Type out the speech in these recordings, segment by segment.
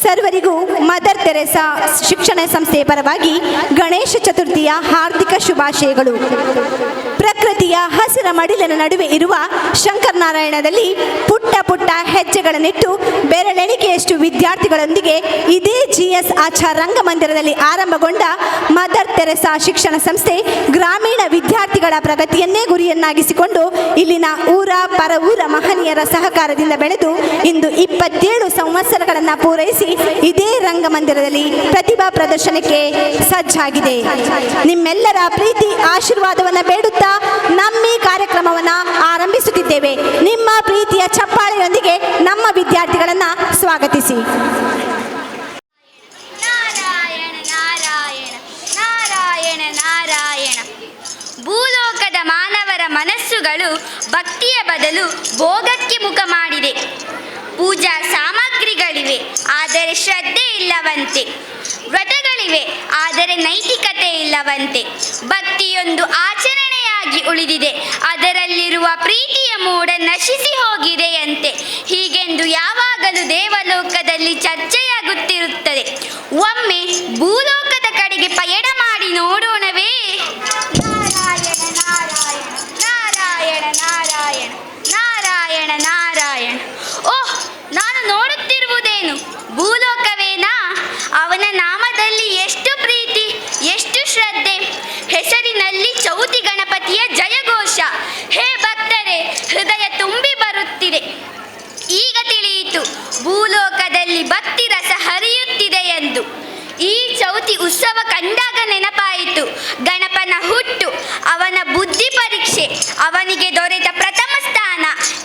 ಸರ್ವರಿಗೂ mother Theresa ಶಿಕ್ಷಣ ಸಂಸ್ಥೆಯ ಪರವಾಗಿ ಗಣೇಶ ಚತುರ್ಥಿಯ ಹಾರ್ದಿಕ ಶುಭಾಶಯಗಳು. ಪ್ರಕೃತಿಯ ಹಸಿರ ಮಡಿಲಿನ ನಡುವೆ ಇರುವ ಶಂಕರನಾರಾಯಣದಲ್ಲಿ ಪುಟ್ಟ ಪುಟ್ಟ ಹೆಜ್ಜೆಗಳನ್ನಿಟ್ಟು ಬೆರಳೆಣಿಕೆಯಷ್ಟು ವಿದ್ಯಾರ್ಥಿಗಳೊಂದಿಗೆ ಇದೇ GS ಆಚಾರ್ ರಂಗಮಂದಿರದಲ್ಲಿ ಆರಂಭಗೊಂಡ ಮದರ್ ತೆರೆಸಾ ಶಿಕ್ಷಣ ಸಂಸ್ಥೆ ಗ್ರಾಮೀಣ ವಿದ್ಯಾರ್ಥಿಗಳ ಪ್ರಗತಿಯನ್ನೇ ಗುರಿಯನ್ನಾಗಿಸಿಕೊಂಡು ಇಲ್ಲಿನ ಊರ ಪರ ಊರ ಮಹನೀಯರ ಸಹಕಾರದಿಂದ ಬೆಳೆದು ಇಂದು 27 ಸಂವತ್ಸರಗಳನ್ನು ಪೂರೈಸಿ ಇದೇ ರಂಗಮಂದಿರದಲ್ಲಿ ಪ್ರತಿಭಾ ಪ್ರದರ್ಶನಕ್ಕೆ ಸಜ್ಜಾಗಿದೆ. ನಿಮ್ಮೆಲ್ಲರ ಪ್ರೀತಿ ಆಶೀರ್ವಾದವನ್ನು ಬೇಡುತ್ತಾ ನಮ್ಮ ಈ ಕಾರ್ಯಕ್ರಮವನ್ನು ಆರಂಭಿಸುತ್ತಿದ್ದೇವೆ. ನಿಮ್ಮ ಪ್ರೀತಿಯ ಚಪ್ಪಾಳೆಯೊಂದಿಗೆ ನಮ್ಮ ವಿದ್ಯಾರ್ಥಿಗಳನ್ನು ಸ್ವಾಗತಿಸಿ. ನಾರಾಯಣ ನಾರಾಯಣ ನಾರಾಯಣ ನಾರಾಯಣ. ಭೂಲೋಕದ ಮಾನವರ ಮನಸ್ಸುಗಳು ಭಕ್ತಿಯ ಬದಲು ಭೋಗಕ್ಕೆ ಮುಖ ಮಾಡಿದೆ. ಪೂಜಾ ಸಾಮಗ್ರಿಗಳಿವೆ, ಆದರೆ ಶ್ರದ್ಧೆ ಇಲ್ಲವಂತೆ. ವ್ರತಗಳಿವೆ, ಆದರೆ ನೈತಿಕತೆ ಇಲ್ಲವಂತೆ. ಭಕ್ತಿಯೊಂದು ಆಚರಣೆಯಾಗಿ ಉಳಿದಿದೆ, ಅದರಲ್ಲಿರುವ ಪ್ರೀತಿಯ ಮೂಡ ನಶಿಸಿ ಹೋಗಿದೆಯಂತೆ. ಹೀಗೆಂದು ಯಾವಾಗಲೂ ದೇವಲೋಕದಲ್ಲಿ ಚರ್ಚೆಯಾಗುತ್ತಿರುತ್ತದೆ. ಒಮ್ಮೆ ಭೂಲೋಕದ ಕಡೆಗೆ ಪಯಣ ಮಾಡಿ ನೋಡೋಣವೇ? ನಾರಾಯಣ ನಾರಾಯಣ ನಾರಾಯಣ ನಾರಾಯಣ ನಾರಾಯಣ ನಾರಾಯಣ. ಓಹ್, ನಾನು ನೋಡುತ್ತಿರುವುದೇನು ಭೂಲೋಕವೇನಾ? ಅವನ ನಾಮದಲ್ಲಿ ಎಷ್ಟು ಪ್ರೀತಿ, ಎಷ್ಟು ಶ್ರದ್ಧೆ. ಹೆಸರಿನಲ್ಲಿ ಚೌತಿ ಗಣಪತಿಯ ಜಯಘೋಷ. ಹೇ ಭಕ್ತರೇ, ಹೃದಯ ತುಂಬಿ ಬರುತ್ತಿದೆ. ಈಗ ತಿಳಿಯಿತು ಭೂಲೋಕದಲ್ಲಿ ಭಕ್ತಿ ರಸ ಹರಿಯುತ್ತಿದೆ ಎಂದು. ಈ ಚೌತಿ ಉತ್ಸವ ಕಂಡಾಗ ನೆನಪಾಯಿತು ಗಣಪನ ಹುಟ್ಟು, ಅವನ ಬುದ್ಧಿ ಪರೀಕ್ಷೆ, ಅವನಿಗೆ ದೊರೆತ ಪ್ರಥಮ ಸ್ಥಾನ.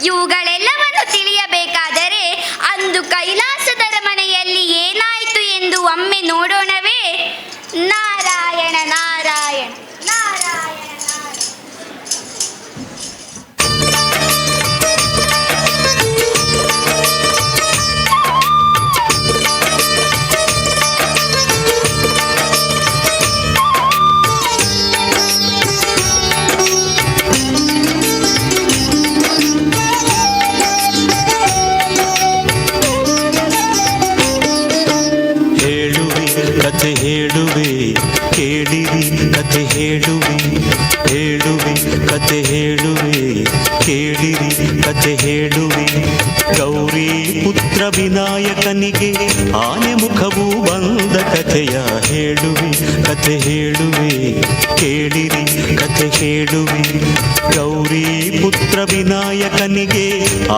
ಇವುಗಳೆಲ್ಲವನ್ನು ತಿಳಿಯಬೇಕಾದರೆ ಅಂದು ಕೈಲಾಸದರ ಮನೆಯಲ್ಲಿ ಏನಾಯಿತು ಎಂದು ಒಮ್ಮೆ ನೋಡೋಣವೇ? ನಾರಾಯಣ ನಾರಾಯಣ ನಾರಾಯಣ ಕತೆ ಹೇಳುವೆ ಕೇಳಿರಿ, ಕತೆ ಹೇಳುವೆ ಹೇಳುವೆ ಕತೆ ಹೇಳುವೆ ಕೇಳಿರಿ, ಕತೆ ಹೇಳುವೆ. ಗೌರಿ ಪುತ್ರ ವಿನಾಯಕನಿಗೆ ಆನೆ ಮುಖವು ಬಂದ ಕಥೆಯ ಹೇಳುವೆ, ಕತೆ ಹೇಳುವೆ ಕೇಳಿರಿ, ಕತೆ ಹೇಳುವೆ. ಗೌರಿ ಪುತ್ರ ವಿನಾಯಕನಿಗೆ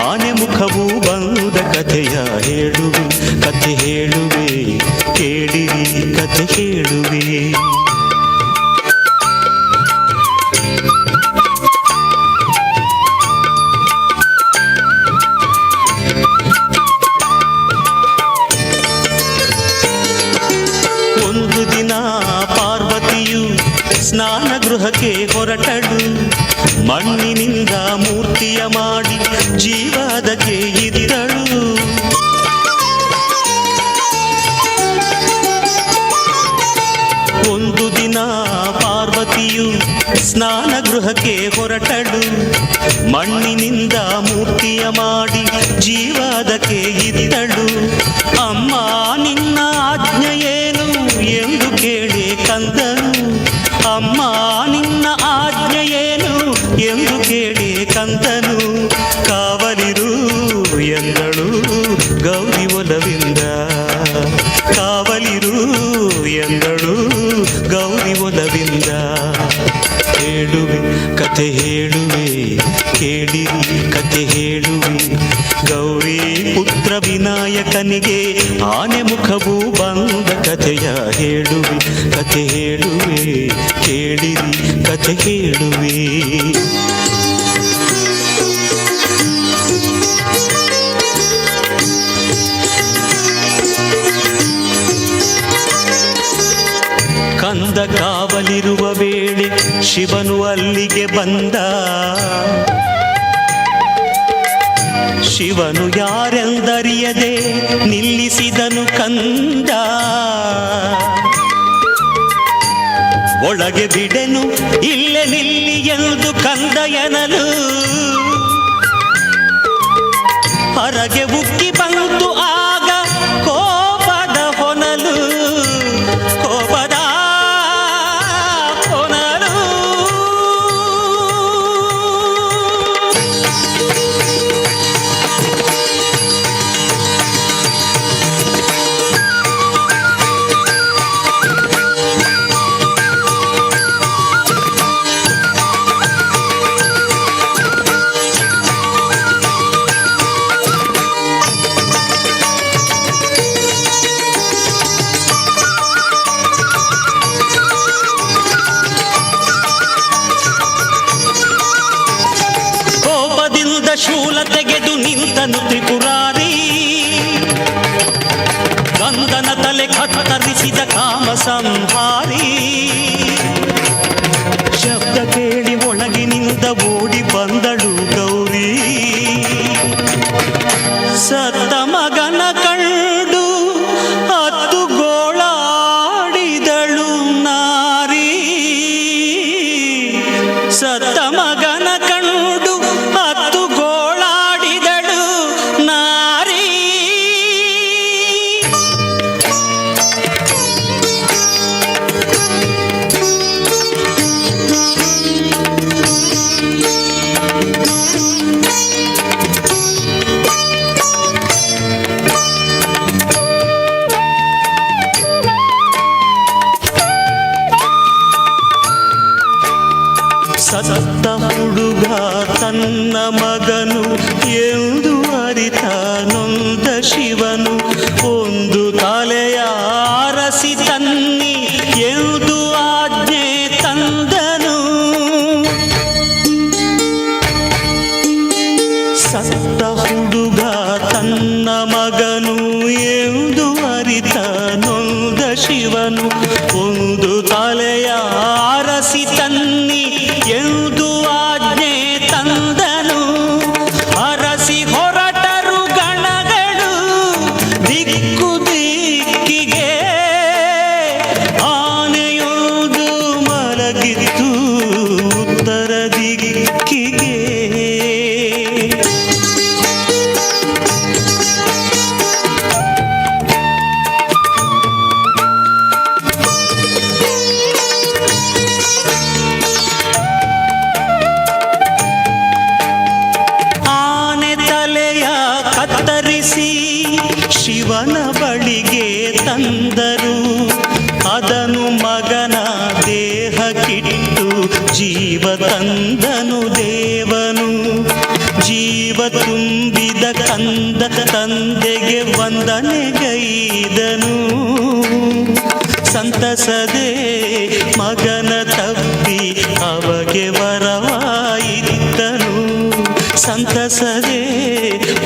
ಆನೆ ಮುಖವು ಬಂದ ಕಥೆಯ ಹೇಳುವೆ, ಕತೆ ಹೇಳುವೆ ಕೇಳಿರಿ, ಕತೆ ಹೇಳುವೆ. ಒಂದು ದಿನ ಪಾರ್ವತಿಯು ಸ್ನಾನ ಗೃಹಕ್ಕೆ ಹೊರಟಳು. ಮಣ್ಣಿನಿಂದ ಮೂರ್ತಿಯ ಮಾಡಿ ಜೀವದಕ್ಕೆ ಇದ್ದಳು. ಒಂದು ದಿನ ಪಾರ್ವತಿಯು ಸ್ನಾನ ಗೃಹಕ್ಕೆ ಹೊರಟಳು. ಮಣ್ಣಿನಿಂದ ಮೂರ್ತಿಯ ಮಾಡಿ ಜೀವದಕ್ಕೆ ಇದ್ದಳು. ಅಮ್ಮ ನಿನ್ನ ಆಜ್ಞೆಯೇನು ಎಂದು ಕೇಳಿ ಕಂದನು. ಅಮ್ಮ ನಿನ್ನ ಆಜ್ಞೆಯೇನು ಎಂದು ಕೇಳಿ ಕಂದನು. ಕಾವಲಿರು ಎಂದಳು ಗೌರಿ ಒಲವಿಂದ. ಕಾವಲಿರು ಎಂದಳು ಗೌರಿ ಒಲವಿಂದ. ಹೇಳುವೆ ಕತೆ ಹೇಳುವೆ ಕೇಳಿರಿ, ಕತೆ ಹೇಳುವೆ. ಗೌರಿ ಪುತ್ರ ವಿನಾಯಕನಿಗೆ ಆನೆ ಮುಖವು ಬಂದ ಕಥೆಯ ಹೇಳುವೆ, ಕತೆ ಹೇಳುವೆ ಕೇಳಿರಿ, ಕತೆ ಹೇಳುವೆ. ಕಂದ ಕಾವಲಿರುವ ವೇಳೆ ಶಿವನು ಅಲ್ಲಿಗೆ ಬಂದ. ಶಿವನು ಯಾರೆಂದರಿಯದೆ ನಿಲ್ಲಿಸಿದನು ಕಂದ. ಒಳಗೆ ಬಿಡೆನು ಇಲ್ಲೇ ನಿಲ್ಲಿ ಎಂದು ಕಂದ ಎನ್ನಲು. ಹೊರಗೆ ಉಕ್ಕಿ ಬಂತು ಆಗ ಕೋಪ ತಲೆ ಕತ್ತರಿಸಿದ ಕಾಮ ಸಂಹಾರಿ. ಶಬ್ದ ಕೇಳಿ ಒಳಗಿನಿಂದ ಓಡಿ ಬಂದಳು ಗೌರಿ. ಸತ್ತ ಮಗನ ಕಂಡು ಹತ್ತು ಗೋಳಾಡಿದಳು ನಾರಿ. ಸತ್ತ ಮಗನ ಕಂಡು ಹತ್ತು ಗೋಳಾಡಿದಳು ನಾರಿ. ಸತ್ತ ಹುಡುಗ ತನ್ನ ಮಗನು ಎಂದು ಅರಿತ ನೊಂದ ಶಿವನು ಒಂದು ತಲೆಯ ಅರಸಿ ತನ್ನಿ ಎಂದು ಆಜ್ಞೆ ತಂದನು. ಸತ್ತ ಹುಡುಗ ತನ್ನ ಮಗನು ಎಂದು ಅರಿತ ನೊಂದ ಶಿವನು ಒಂದು ತಲೆಯ ಅರಸಿ ತನ್ನಿ ಎಂದು ಆಜ್ಞೆ ತಂದನು. ಅರಸಿ ಹೊರಟರು ಗಣಗಳು ದಿಕ್ಕು ದಿಕ್ಕಿಗೆ. ಆನೆಯೊಂದು ಮಲಗಿತ್ತು ಉತ್ತರ ದಿಕ್ಕಿಗೆ. ಶಿವನ ಬಳಿಗೆ ತಂದರು. ಅದನು ಮಗನ ದೇಹಕ್ಕಿಟ್ಟು ಜೀವ ತಂದನು ದೇವನು. ಜೀವ ತುಂಬಿದ ಕಂದ ತಂದೆಗೆ ವಂದನೆಗೈದನು. ಸಂತಸದೆ ಮಗನ ತಪ್ಪಿ ಅವಗೆ ವರವಾಯಿತನು. ಸಂತಸದೆ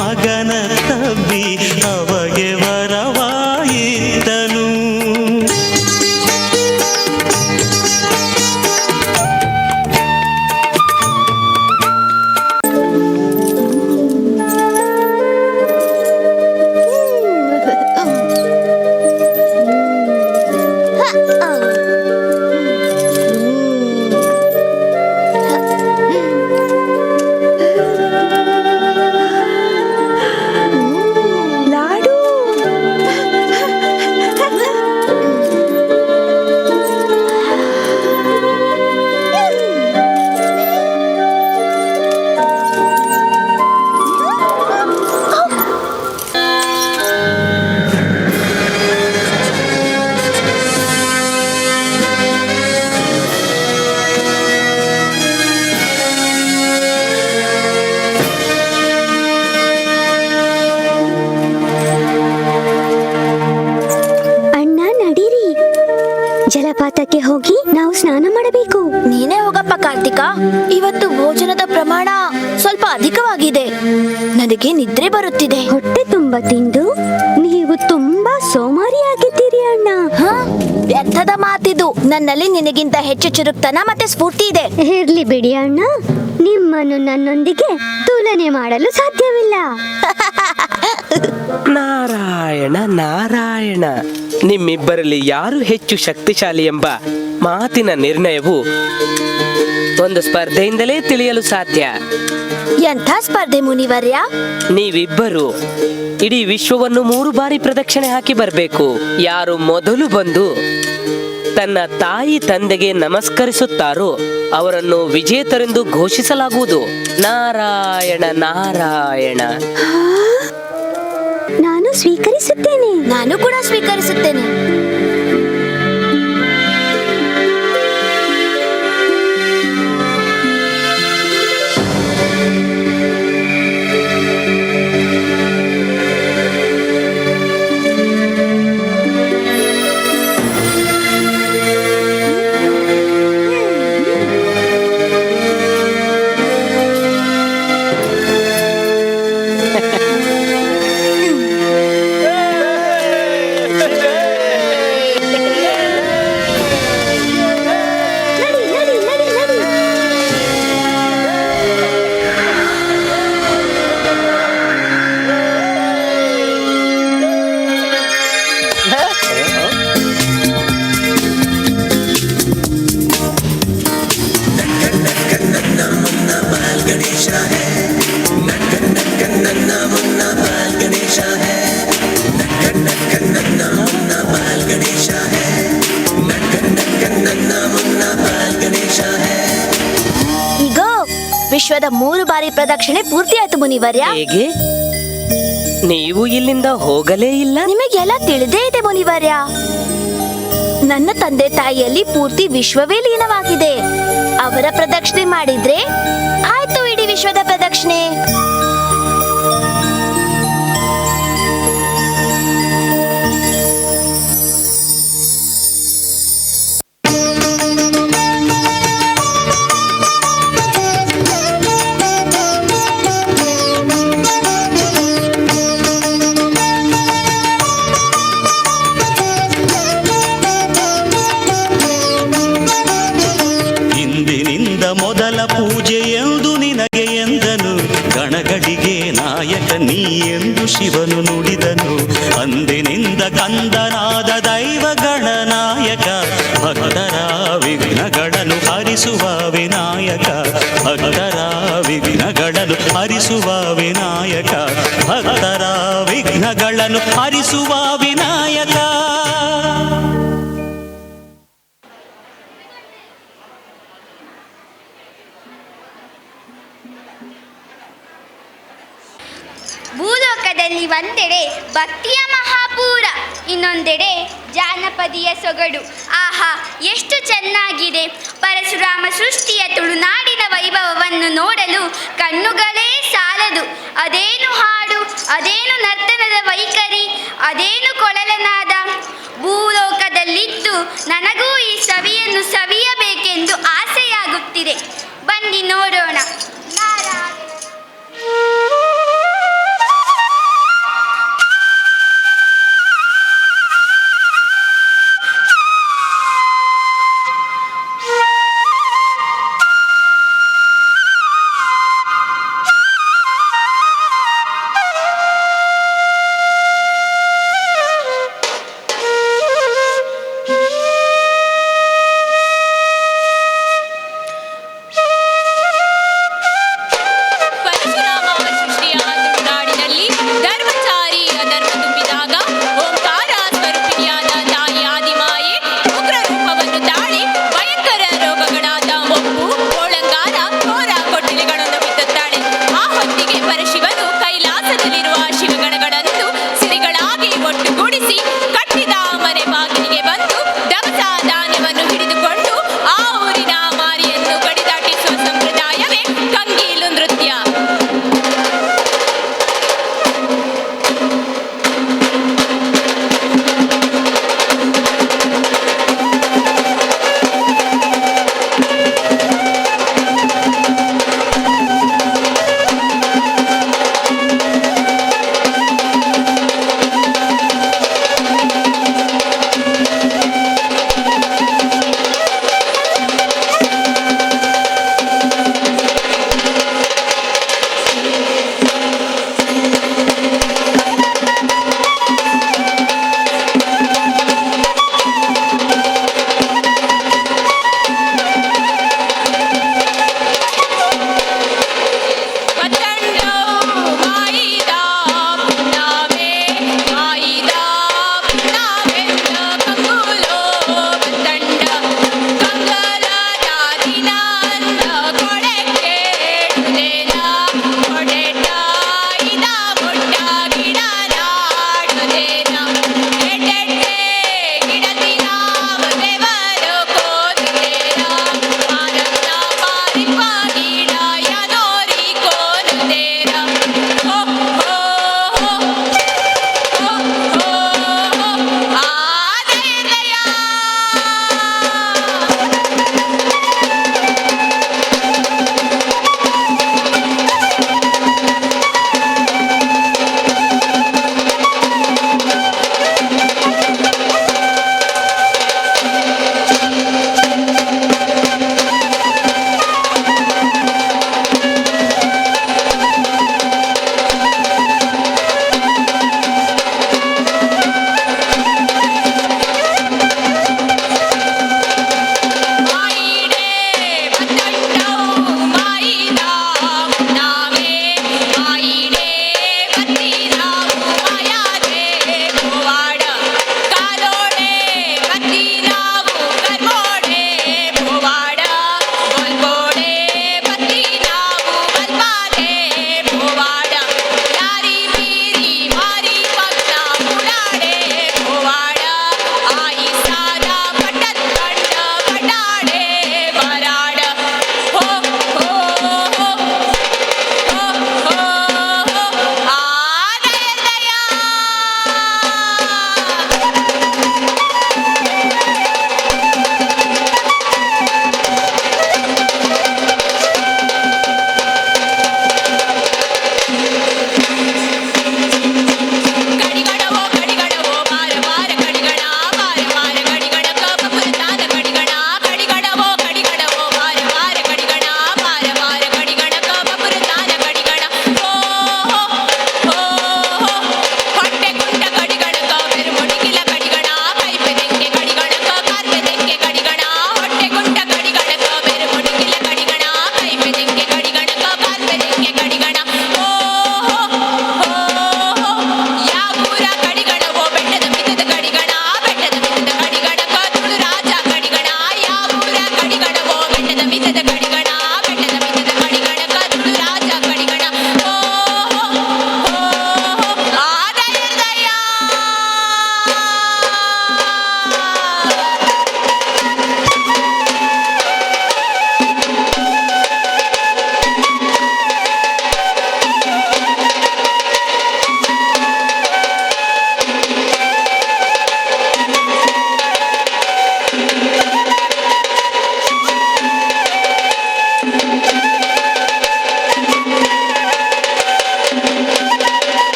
ಮಗನ ತಬ್ಬಿ ಅವಗೆ ವರವಾಯಿತನು. ಜಲಪಾತಕ್ಕೆ ಹೋಗಿ ನಾವು ಸ್ನಾನ ಮಾಡಬೇಕು. ನೀನೇ ಹೋಗಪ್ಪ ಕಾರ್ತಿಕ. ಇವತ್ತು ಭೋಜನದ ಪ್ರಮಾಣ ಸ್ವಲ್ಪ ಅಧಿಕವಾಗಿದೆ. ನನಗೆ ನಿದ್ರೆ ಬರುತ್ತಿದೆ. ಹೊಟ್ಟೆ ತುಂಬ ತಿಂದು ನೀವು ತುಂಬಾ ಸೋಮಾರಿಯಾಗಿದ್ದೀರಿ ಅಣ್ಣ. ವ್ಯರ್ಥದ ಮಾತಿದು. ನನ್ನಲ್ಲಿ ನಿನಗಿಂತ ಹೆಚ್ಚು ಚುರುಕ್ತನ ಮತ್ತೆ ಸ್ಫೂರ್ತಿ ಇದೆ. ಇರ್ಲಿ ಬಿಡಿ ಅಣ್ಣ, ನಿಮ್ಮನ್ನು ನನ್ನೊಂದಿಗೆ ತುಲನೆ ಮಾಡಲು ಸಾಧ್ಯವಿಲ್ಲ. ನಾರಾಯಣ ನಾರಾಯಣ, ನಿಮ್ಮಿಬ್ಬರಲ್ಲಿ ಯಾರು ಹೆಚ್ಚು ಶಕ್ತಿಶಾಲಿ ಎಂಬ ಮಾತಿನ ನಿರ್ಣಯವು ಒಂದು ಸ್ಪರ್ಧೆಯಿಂದಲೇ ತಿಳಿಯಲು ಸಾಧ್ಯ. ಎಂಥ ಸ್ಪರ್ಧೆ ಮುನಿವರ್ಯ? ನೀವಿಬ್ಬರು ಇಡೀ ವಿಶ್ವವನ್ನು 3 ಬಾರಿ ಪ್ರದಕ್ಷಿಣೆ ಹಾಕಿ ಬರಬೇಕು. ಯಾರು ಮೊದಲು ಬಂದು ತನ್ನ ತಾಯಿ ತಂದೆಗೆ ನಮಸ್ಕರಿಸುತ್ತಾರೋ ಅವರನ್ನು ವಿಜೇತರೆಂದು ಘೋಷಿಸಲಾಗುವುದು. ನಾರಾಯಣ ನಾರಾಯಣ. ನಾನು ಸ್ವೀಕರಿಸುತ್ತೇನೆ. ನಾನು ಕೂಡ ಸ್ವೀಕರಿಸುತ್ತೇನೆ. ವಿಶ್ವದ 3 ಬಾರಿ ಪ್ರದಕ್ಷಿಣೆ ಪೂರ್ತಿಯಾಯ್ತು ಮುನಿವರ್ಯ. ಹೇಗೆ? ನೀವು ಇಲ್ಲಿಂದ ಹೋಗಲೇ ಇಲ್ಲ? ನಿಮಗೆಲ್ಲ ತಿಳಿದೇ ಇದೆ ಮುನಿವರ್ಯ. ನನ್ನ ತಂದೆ ತಾಯಿಯಲ್ಲಿ ಪೂರ್ತಿ ವಿಶ್ವವೇ ಲೀನವಾಗಿದೆ. ಅವರ ಪ್ರದಕ್ಷಿಣೆ ಮಾಡಿದ್ರೆ ಆಯ್ತು ಇಡೀ ವಿಶ್ವದ ಪ್ರದಕ್ಷಿಣೆ. ಇಂದಿನಿಂದ ಮೊದಲ ಪೂಜೆ ಎಂದು ನಿನಗೆ ಎಂದನು, ಗಣಗಳಿಗೆ ನಾಯಕ ನೀ ಎಂದು ಶಿವನು ನುಡಿದನು. ಅಂದಿನಿಂದ ಕಂದನಾದ ದೈವ ಗಣನಾಯಕ, ಭಕ್ತರ ವಿಘ್ನಗಳನ್ನು ಹರಿಸುವ ವಿನಾಯಕ, ಭಕ್ತರ ವಿಘ್ನಗಳನ್ನು ಹರಿಸುವ ವಿನಾಯಕ, ಭಕ್ತರ ವಿಘ್ನಗಳನ್ನು ಹರಿಸುವ ವಿನಾಯಕ. ಭೂಲೋಕದಲ್ಲಿ ಒಂದೆಡೆ ಭಕ್ತಿಯ ಮಹಾಪೂರ, ಇನ್ನೊಂದೆಡೆ ಜಾನಪದಿಯ ಸೊಗಡು. ಆಹಾ, ಎಷ್ಟು ಚೆನ್ನಾಗಿದೆ! ಪರಶುರಾಮ ಸೃಷ್ಟಿಯ ತುಳುನಾಡಿನ ವೈಭವವನ್ನು ನೋಡಲು ಕಣ್ಣುಗಳೇ ಸಾಲದು. ಅದೇನು ಹಾಡು, ಅದೇನು ನರ್ತನದ ವೈಖರಿ, ಅದೇನು ಕೊಳಲನಾದ. ಭೂಲೋಕದಲ್ಲಿದ್ದು ನನಗೂ ಈ ಸವಿಯನ್ನು ಸವಿಯಬೇಕೆಂದು ಆಸೆಯಾಗುತ್ತಿದೆ. ಬನ್ನಿ ನೋಡೋಣ. ನಾರಾಯಣ.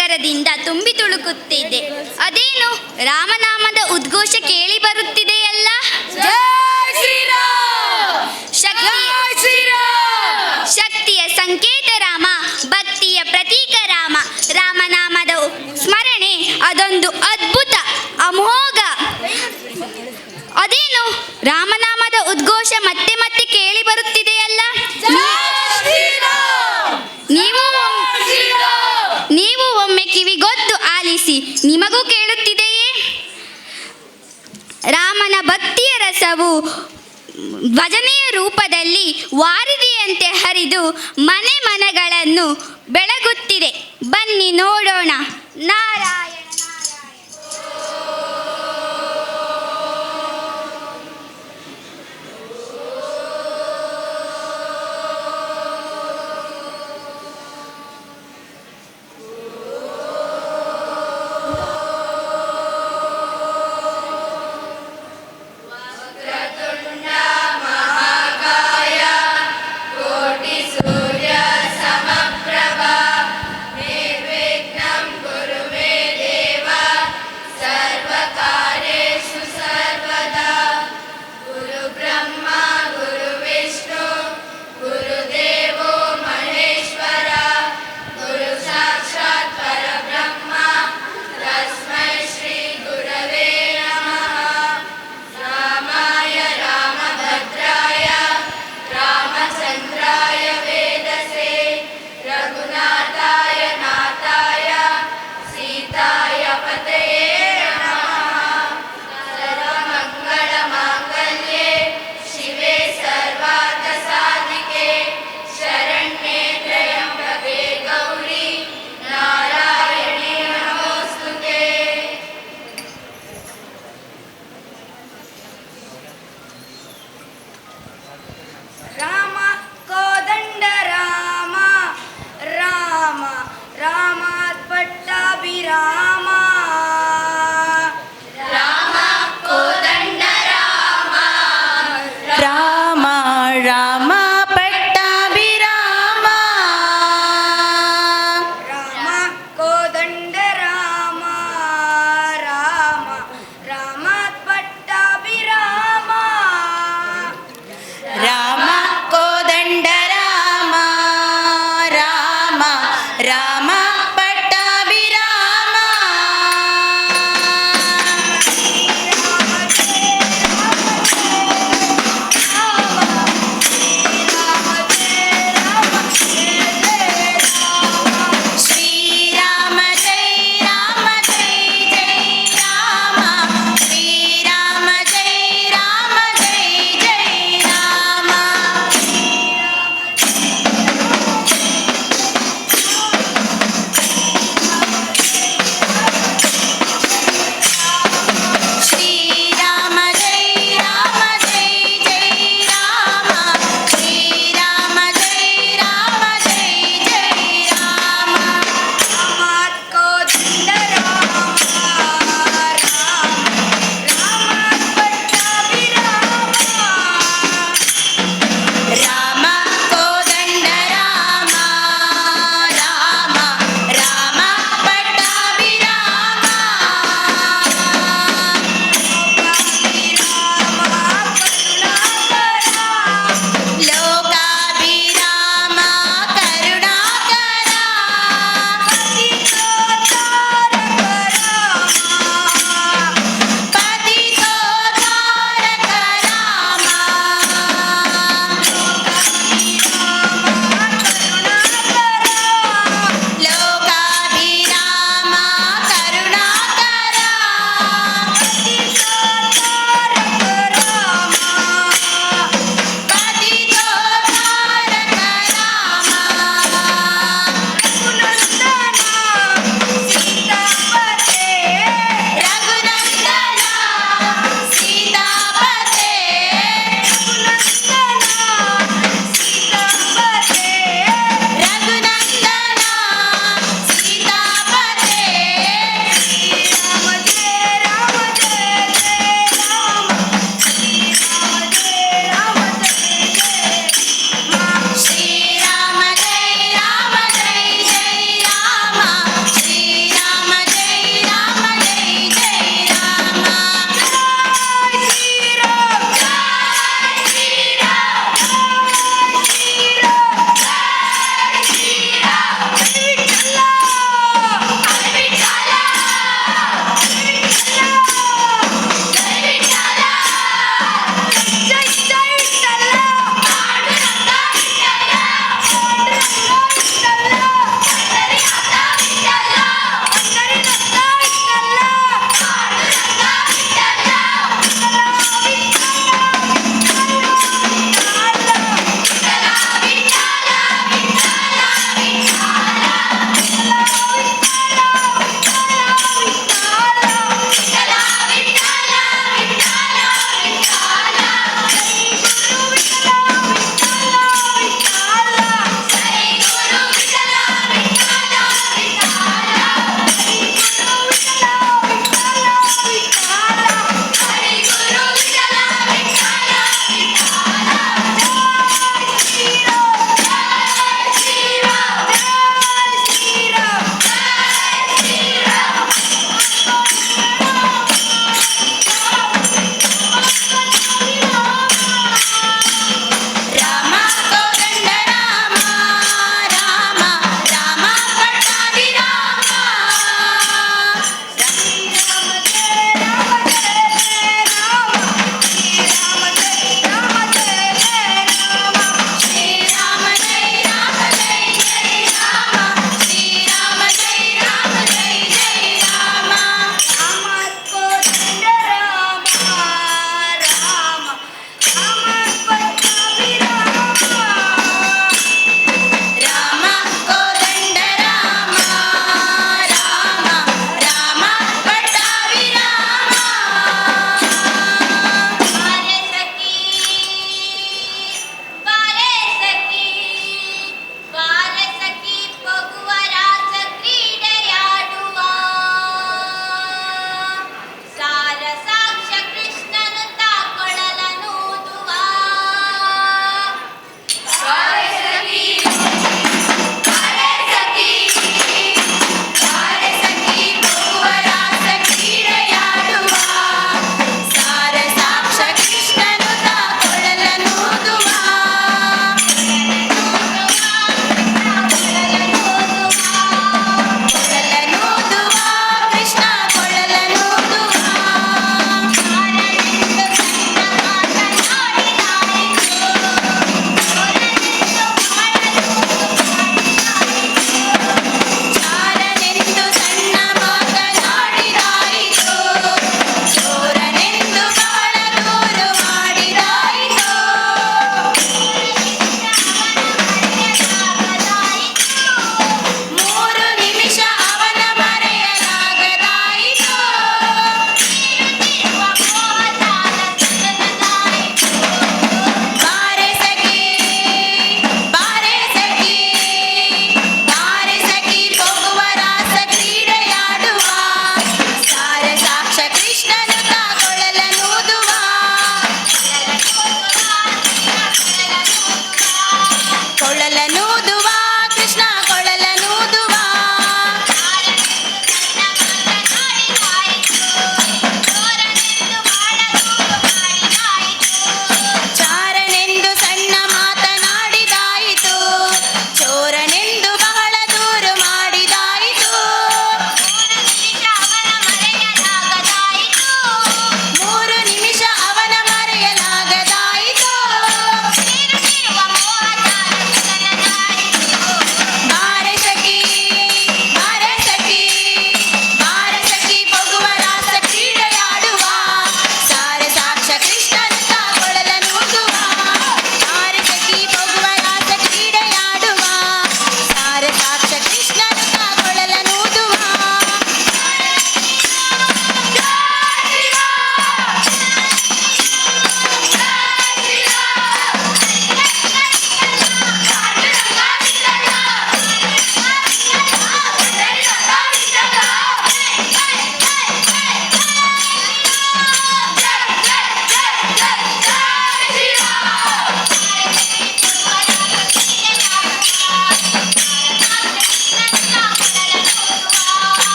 ಸಡಗರದಿಂದ ತುಂಬಿ ತುಳುಕುತ್ತಿದೆ. ಅದೇನು ರಾಮನಾಮದ ಉದ್ಘೋಷ ಕೇಳಿ ಬರುತ್ತಿದೆಯಲ್ಲ. ಶಕ್ತಿಯ ಸಂಕೇತ ರಾಮ, ಭಕ್ತಿಯ ಪ್ರತೀಕ ರಾಮ. ರಾಮನಾಮದ ಸ್ಮರಣೆ ಅದೊಂದು ಅದ್ಭುತ, ಅಮೋಘ. ಅದೇನು ರಾಮನಾಮದ ಉದ್ಘೋಷ ಮತ್ತೆ ಮತ್ತೆ ಕೇಳಿ ಬರುತ್ತಿದೆಯಲ್ಲ. ನೀವು ಒಮ್ಮೆ ಕಿವಿಗೊದ್ದು ಆಲಿಸಿ, ನಿಮಗೂ ಕೇಳುತ್ತಿದೆಯೇ? ರಾಮನ ಭಕ್ತಿಯ ರಸವು ಭಜನೆಯ ರೂಪದಲ್ಲಿ ವಾರಿದಿಯಂತೆ ಹರಿದು ಮನೆ ಮನಗಳನ್ನು ಬೆಳಗುತ್ತಿದೆ. ಬನ್ನಿ ನೋಡೋಣ. ನಾರಾಯಣ ನಿರ್ವಿಘ್ನಂ ಕುರು ಮೇ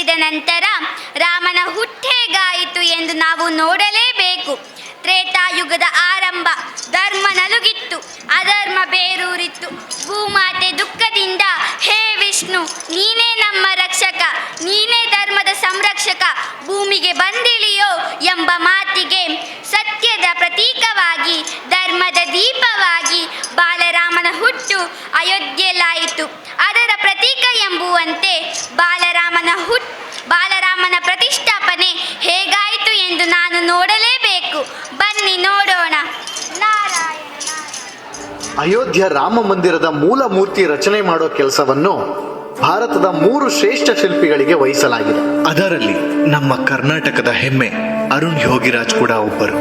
ಕೇಳಿದ ನಂತರ ರಾಮನ ಹುಟ್ಟೇಗಾಯಿತು ಎಂದು ನಾವು ನೋಡಲೇಬೇಕು. ತ್ರೇತಾಯುಗದ ಆರಂಭ, ಧರ್ಮ ನಲುಗಿತ್ತು, ಅಧರ್ಮ ಬೇರೂರಿತ್ತು. ಭೂಮಾತೆ ದುಃಖದಿಂದ, ಹೇ ವಿಷ್ಣು, ನೀನೇ ನಮ್ಮ ರಕ್ಷಕ, ನೀನೇ ಧರ್ಮದ ಸಂರಕ್ಷಕ, ಭೂಮಿಗೆ ಬಂದಿಳಿಯೋ ಎಂಬ ಮಾತಿಗೆ ಸತ್ಯದ ಪ್ರತೀಕವಾಗಿ, ಧರ್ಮದ ದೀಪವಾಗಿ ಬಾಲರಾಮನ ಹುಟ್ಟು ಅಯೋಧ್ಯೆಯಲ್ಲಾಯಿತು. ಅದರ ಪ್ರತೀಕ ಎಂಬುವಂತೆ ಬಾಲರಾಮನ ಪ್ರತಿಷ್ಠಾಪನೆ ಹೇಗಾಯಿತು ಎಂದು ನಾನು ನೋಡಲೇಬೇಕು. ಬನ್ನಿ ನೋಡೋಣ. ನಾರಾಯಣ. ಅಯೋಧ್ಯ ರಾಮ ಮಂದಿರದ ಮೂಲ ಮೂರ್ತಿ ರಚನೆ ಮಾಡೋ ಕೆಲಸವನ್ನು ಭಾರತದ 3 ಶ್ರೇಷ್ಠ ಶಿಲ್ಪಿಗಳಿಗೆ ವಹಿಸಲಾಗಿದೆ. ಅದರಲ್ಲಿ ನಮ್ಮ ಕರ್ನಾಟಕದ ಹೆಮ್ಮೆ ಅರುಣ್ ಯೋಗಿರಾಜ್ ಕೂಡ ಒಬ್ಬರು.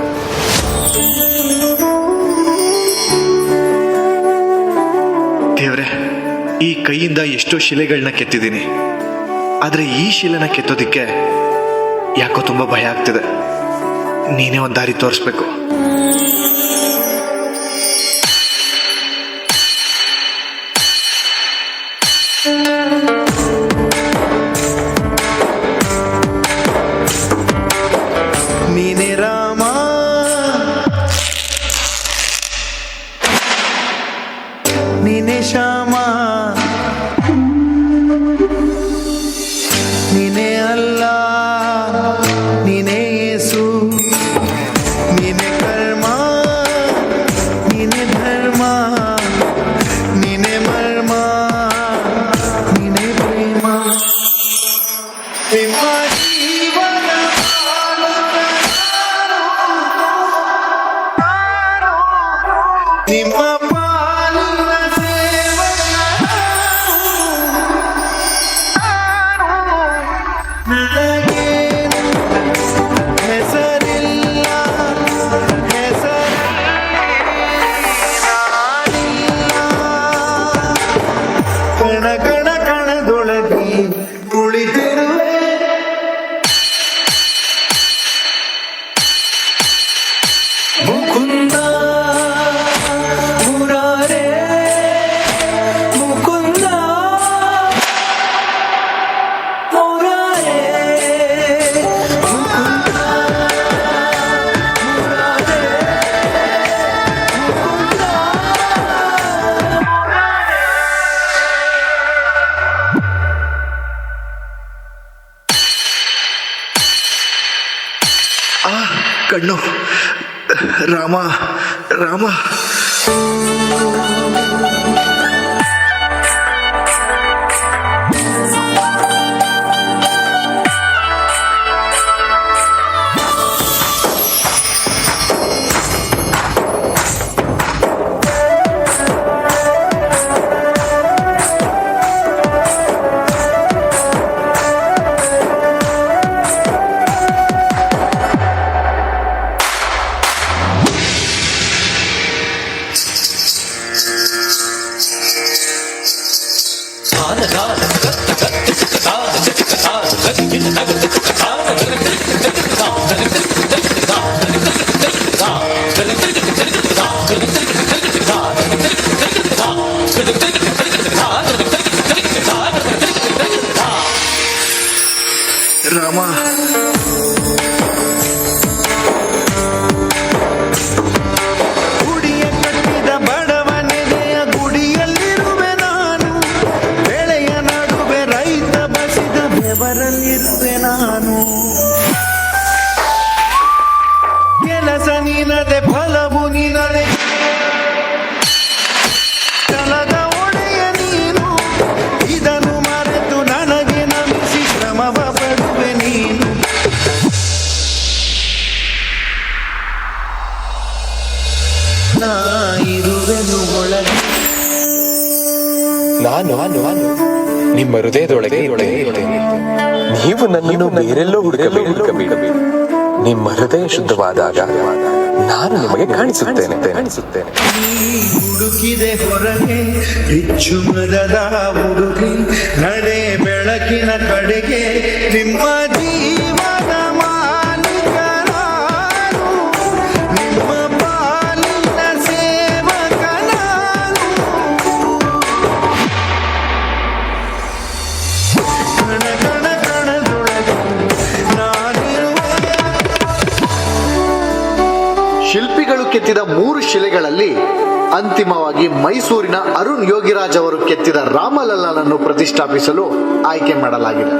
ದೇವ್ರೆ, ಈ ಕೈಯಿಂದ ಎಷ್ಟೋ ಶಿಲೆಗಳನ್ನ ಕೆತ್ತಿದ್ದೀನಿ, ಆದ್ರೆ ಈ ಶಿಲೆನ ಕೆತ್ತೋದಿಕ್ಕೆ ಯಾಕೋ ತುಂಬಾ ಭಯ ಆಗ್ತಿದೆ. ನೀನೇ ಒಂದು ದಾರಿ ತೋರಿಸ್ಬೇಕು. ನೀನೇ ರಾಮ, ನೀನೇ ಶ್ಯಾಮ, ನೀನೇ ಅಲ್ಲ, ನೀನೇ ಯೇಸು, ನೀನೇ ಕರ್ಮ, ನೀನೇ ಧರ್ಮ, ನೀನೇ ಮರ್ಮ, ನೀನೇ ಪ್ರೇಮ. ನಿಮ್ಮ ಜೀವನ ನಿಮ್ಮ ಪಾಲಿನ ಸೇವಕ ನನಗೇನು ಹೆಸರಿಲ್ಲ, ಕಣ ಕಣ ಕಣದೊಳಗೆ ಕುಳಿತಿರುವೆ. ಮುಕುಂದ ಮುರಾರೇ, ಮುಕುಂದ ಮುರಾರೇ, ಮುಕುಂದ ಮುರಾರೇ, ಮುಕುಂದ ಕಣ್ಣು. ರಾಮ ರಾಮ. ರಾಮ, ಗುಡಿಯ ಕಟ್ಟಿದ ಬಡವನೆದೆಯ ಗುಡಿಯಲ್ಲಿರುವೆ ನಾನು, ಬೆಳೆಯ ನಡುವೆ ರೈತ ಬಸಿದ ಬೆವರಲ್ಲಿರುವೆ ನಾನು. ಕೆಲಸ ನಿನದೆ, ಫಲವು ನಿನದೆ, ಛಲದ ಒಡೆಯ ನೀನು. ಇದನ್ನು ಮರೆತು ನನಗೆ ನಮಿಸಿ ಶ್ರಮವ ಪಡುವೆ ನೀನು. ನಾ ಇರುವೆನು ಒಳಗೆ. ನಾನು ನಿಮ್ಮ ಹೃದಯದೊಳಗೆ ನೀವು ನನ್ನನ್ನು ಬೇರೆಲ್ಲೋ ಹುಡುಕಬೇಡಿ. ನಿಮ್ಮ ಹೃದಯ ಶುದ್ಧವಾದಾಗ ನಾನು ನಿಮಗೆ ಕಾಣಿಸುತ್ತೇನೆ. ಹುಡುಕಿದೆ ಹೊರಗೆ ಹೆಚ್ಚು ಮದದ ಹುಡುಗಿ, ನಡೆ ಬೆಳಕಿನ ಕಡೆಗೆ ನಿಮ್ಮ ಜೀವನ ಮಾಲೀಕ ನಾನು, ನಿಮ್ಮ ಪಾಲಿನ ಸೇವಕ ನಾನು. ಕಣ ಕಣ ಕಣದೊಳಗೆ ಶಿಲ್ಪಿಗಳು ಕೆತ್ತಿದ 3 ಶಿಲೆಗಳಲ್ಲಿ ಅಂತಿಮವಾಗಿ ಮೈಸೂರಿನ ಅರುಣ್ ಯೋಗಿರಾಜ್ ಅವರು ಕೆತ್ತಿದ ರಾಮಲಲ್ಲನನ್ನು ಪ್ರತಿಷ್ಠಾಪಿಸಲು ಆಯ್ಕೆ ಮಾಡಲಾಗಿದೆ.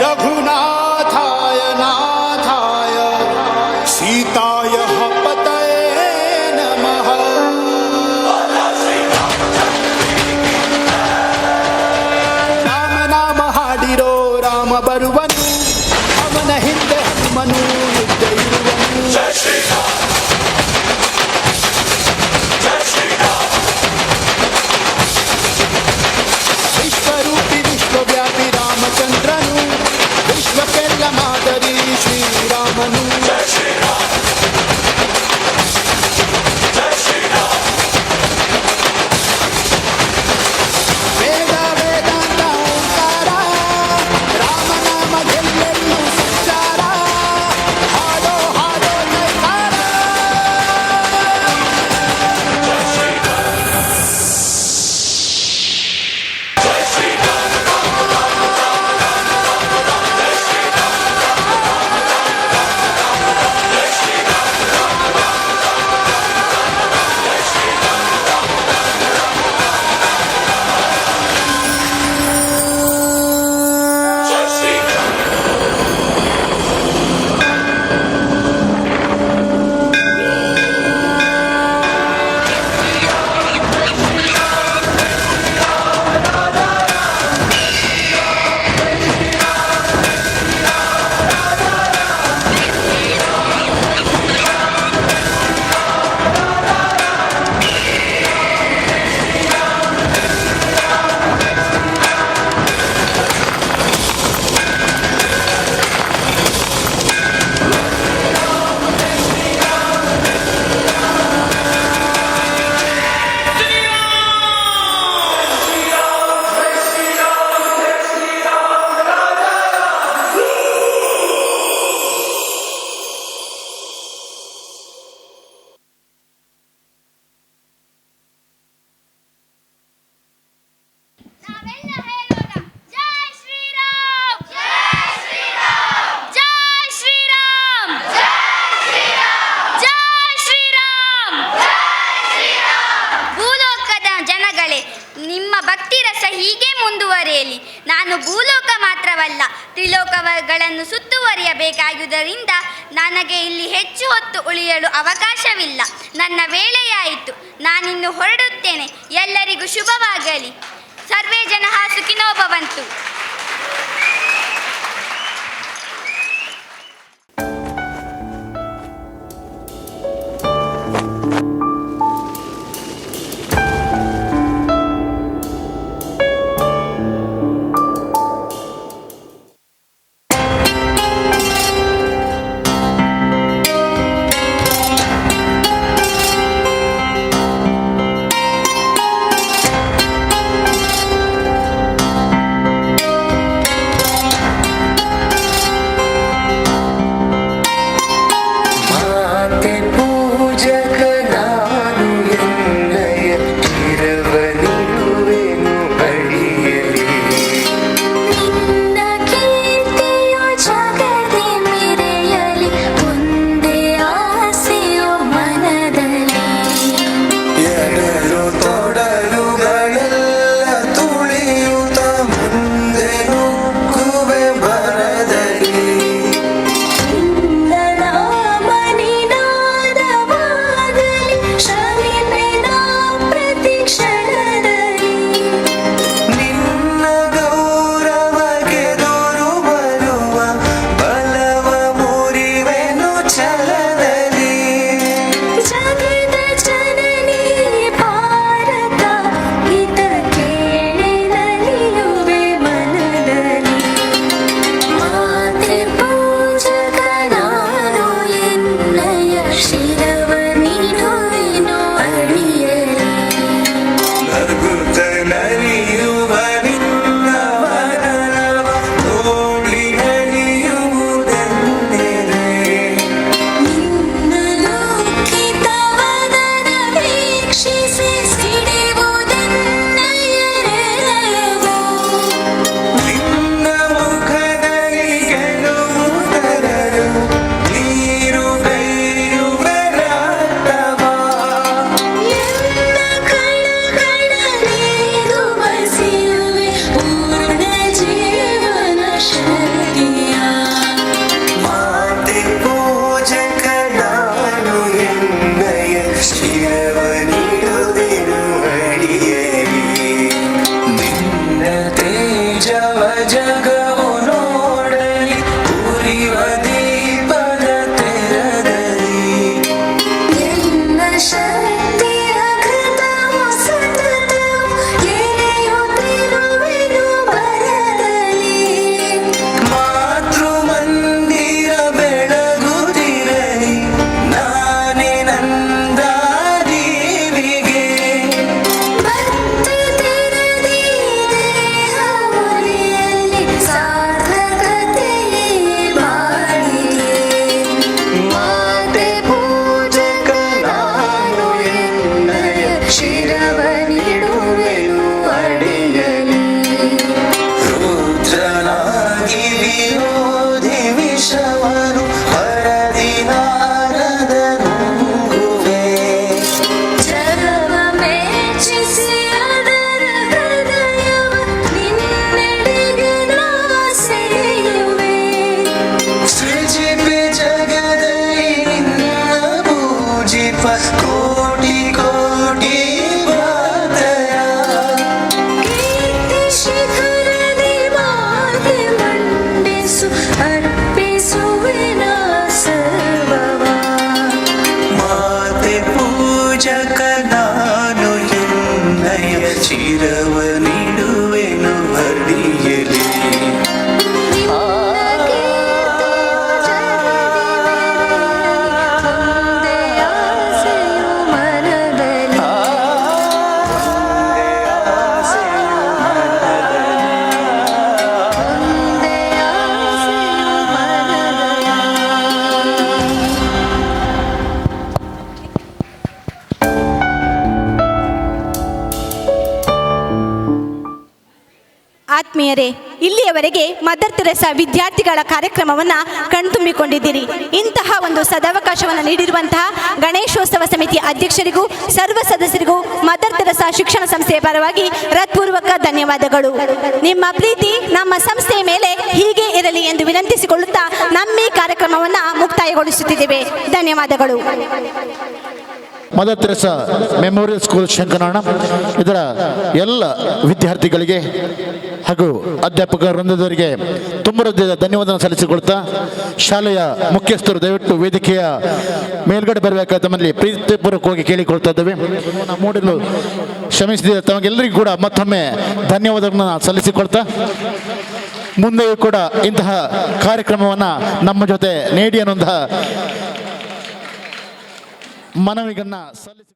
रघुनाथाय नाथाय सीताय पतये नमः. ರಾಮ ನಾಮ ಹಾಡಿರೋ ರಾಮ ಬರುವನು, ಅವನ ಹಿಂದೆ ಹನುಮನು ಯುದ್ಧ ಇರುವನು. ವಿಶ್ವರೂಪಿ ವಿಶ್ವವ್ಯಾಪಿ ರಾಮಚಂದ್ರನು, ವಿಶ್ವಕ್ಕೆಲ್ಲ ಮಾದರಿ ಶ್ರೀರಾಮನು. ವೇದ ವೇದಾಂತ ಓಂಕಾರ, ರಾಮನಾಮ ಗೆಲ್ಲೆಲ್ಲೂ ಸಂಚಾರ. ಹಾಡೋ ಹಾಡೋ ಜೈಕಾರ. ನಾವೆಲ್ಲ ಹೇಳೋಣ, ಜೈ ಶ್ರೀರಾಮ್, ಜೈ ಶ್ರೀರಾಮ್, ಜೈ ಶ್ರೀರಾಮ್, ಜೈ ಶ್ರೀರಾಮ್, ಜೈ ಶ್ರೀರಾಮ್. ಭೂಲೋಕದ ಜನಗಳೇ, ನಿಮ್ಮ ಭಕ್ತಿ ರಸ ಹೀಗೆ ಮುಂದುವರಿಯಲಿ. ನಾನು ಭೂಲೋಕ ಮಾತ್ರವಲ್ಲ, ತ್ರಿಲೋಕಗಳನ್ನು ಸುತ್ತುವರಿಯಬೇಕಾಗುವುದರಿಂದ ನನಗೆ ಇಲ್ಲಿ ಹೆಚ್ಚು ಹೊತ್ತು ಉಳಿಯಲು ಅವಕಾಶವಿಲ್ಲ. ನನ್ನ ವೇಳೆಯಾಯಿತು, ನಾನಿನ್ನು ಹೊರಡುತ್ತೇನೆ. ಎಲ್ಲರಿಗೂ ಶುಭವಾಗಲಿ. ಸರ್ವೇ ಜನಃ ಸುಖಿನೋ ಭವಂತು. ಅರ್ಪಿಸು ಅರ್ಪಿಸುವೆನ ಸರ್ವವ ಮಾತೆ ಪೂಜಕ ನಾನು ಎನ್ನಯ ಚಿರವ ನೀಡುವೆನು ಹರಿಯಲಿ ಆತ್ಮೀಯರೇ, ಇಲ್ಲಿಯವರೆಗೆ ಮದರ್ ತೆರೆಸಾ ವಿದ್ಯಾರ್ಥಿಗಳ ಕಾರ್ಯಕ್ರಮವನ್ನು ಕಣ್ತುಂಬಿಕೊಂಡಿದ್ದೀರಿ. ಇಂತಹ ಒಂದು ಸದಾವಕಾಶವನ್ನು ನೀಡಿರುವಂತಹ ಗಣೇಶೋತ್ಸವ ಸಮಿತಿ ಅಧ್ಯಕ್ಷರಿಗೂ ಸರ್ವ ಸದಸ್ಯರಿಗೂ ಮದರ್ ತೆರೆಸಾ ಶಿಕ್ಷಣ ಸಂಸ್ಥೆಯ ಪರವಾಗಿ ಹೃತ್ಪೂರ್ವಕ ಧನ್ಯವಾದಗಳು. ನಿಮ್ಮ ಪ್ರೀತಿ ನಮ್ಮ ಸಂಸ್ಥೆಯ ಮೇಲೆ ಹೀಗೆ ಇರಲಿ ಎಂದು ವಿನಂತಿಸಿಕೊಳ್ಳುತ್ತಾ ನಮ್ಮ ಈ ಕಾರ್ಯಕ್ರಮವನ್ನು ಮುಕ್ತಾಯಗೊಳಿಸುತ್ತಿದ್ದೇವೆ. ಧನ್ಯವಾದಗಳು. ಮದರ್ ತೆರೆಸಾ ಮೆಮೋರಿಯಲ್ ಸ್ಕೂಲ್ ಶಂಕರನಾಳ ಇದರ ಎಲ್ಲ ವಿದ್ಯಾರ್ಥಿಗಳಿಗೆ ಹಾಗೂ ಅಧ್ಯಾಪಕ ವೃಂದದವರಿಗೆ ತುಂಬ ಹೃದಯದ ಧನ್ಯವಾದ ಸಲ್ಲಿಸಿಕೊಳ್ತಾ ಶಾಲೆಯ ಮುಖ್ಯಸ್ಥರು ದಯವಿಟ್ಟು ವೇದಿಕೆಯ ಮೇಲ್ಗಡೆ ಬರಬೇಕಾದ ತಮ್ಮಲ್ಲಿ ಪ್ರೀತಿಪೂರ್ವಕವಾಗಿ ಕೇಳಿಕೊಳ್ತಾ ಇದ್ದೇವೆ. ಮೂಡಲು ಶ್ರಮಿಸಿದ ತಮಗೆಲ್ಲರಿಗೂ ಕೂಡ ಮತ್ತೊಮ್ಮೆ ಧನ್ಯವಾದಗಳನ್ನು ಸಲ್ಲಿಸಿಕೊಳ್ತಾ ಮುಂದೆಯೂ ಕೂಡ ಇಂತಹ ಕಾರ್ಯಕ್ರಮವನ್ನು ನಮ್ಮ ಜೊತೆ ನೀಡಿ ಅನ್ನುವಂತಹ ಮನವಿಗನ್ನ ಸಲ್ಲಿಸಿ